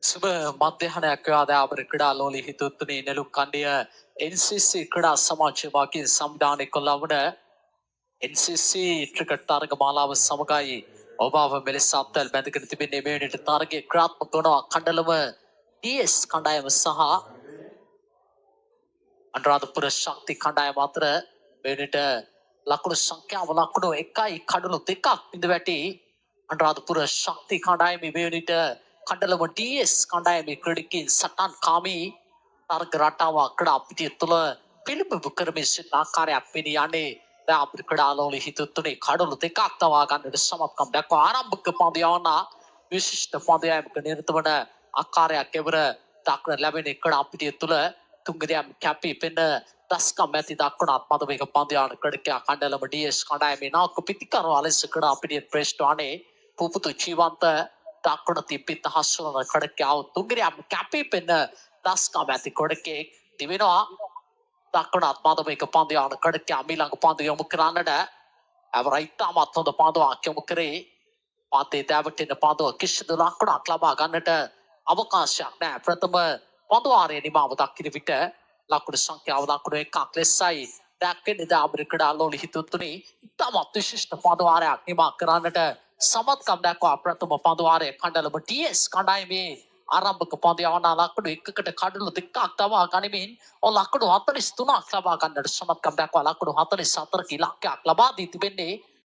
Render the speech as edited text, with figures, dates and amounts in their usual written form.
සුබ මධ්‍යහනයක් ආදාවර ක්‍රඩා ලෝලි හිතුත්තුනේ නෙලු කණ්ඩිය NCC ක්‍රඩා සමාජයවාකින් සම්ධානය කොල්ලවන NCC ට්‍රිකට් තාරග මාලාව සමගයි ඔබාව මෙලෙස අත්තල් බැඳගෙන තිබෙන්නේ මෙවැනිට තාරගේ ක්‍රාත්මක වනවා කණ්ඩලම DS කණ්ඩායම සහ අනුරාධපුර ශක්ති කණ්ඩායම අතර මෙවැනිට ලකුණු සංඛ්‍යාව ලකුණු 1යි කඩලු 2ක් බිඳ වැටි අනුරාධපුර ශක්ති කණ්ඩායමේ මෙවැනිට කණ්ඩලම DS කණ්ඩායමේ ක්‍රීඩකයන් සටන් කාමී තරග රටාවක් ක්‍රඩා පිටිය තුළ පිළිබිඹු කරමින් සිටින ආකාරයක් පෙනී යන්නේ දැන් අපේ ක්‍රඩාලෝලි හිතුතුනේ කඩලු 2ක් තවා ගන්නට සමත්කම් දක්වා ආරම්භක පන්දු යවන විශිෂ්ට පන්දයක නිරත වන ආකාරයක් එවර දක්න ලැබෙන ක්‍රඩා පිටිය තුළ තුංගදයම් කැපී පෙන දස්කම් ඇති දක්වනත් මත මේක පන්දයාන ක්‍රඩකයා කණ්ඩලම DS කණ්ඩායමේ නායක පිටිකරුවා ලෙස ක්‍රඩා පිටිය ශ්‍රේෂ්ඨ වන්නේ පුපුතු ජීවන්ත දක්වන තිබ්බිත් හසුරන ක්‍රඩකයා තුංගදයම් කැපී පෙන දස්කම් ඇති ක්‍රඩකෙක් තිබෙනවා දක්වනත් මත මේක පන්දයාන ක්‍රඩකයා මීළඟ පන්දු යොමු කරන්නට ඇවරයිතාමත් හොඳ පන්දුවක් යොමු කරේ පාතේ දැවටෙන පන්දුව කිසිදු ලකුණක් ලබා ගන්නට අවකාශයක් නැහැ ප්‍රථම පන්දුවාරයේ නිමාව දක්වන විට ලකුණු සංඛ්‍යාව ලකුණු 1ක් ලෙසයි දැක්වෙන්නේ දාබර ක්‍රඩාලෝලි හිතුතුනේ ඉතාමත් විශිෂ්ට පන්දුවාරයක් නිමා කරන්නට සමත්කම් දක්වා ප්‍රථම පන්දුවාරයේ කණ්ඩලම DS කණ්ඩායමේ ආරම්භක පන්දු යවන ලකුණු 1කට කඩලු 2ක් තබා ගනිමින් ලකුණු 43ක් ලබා ගන්නට සමත්කම් දක්වා ලකුණු 44ක ඉලක්කයක් ලබා දී තිබෙන්නේ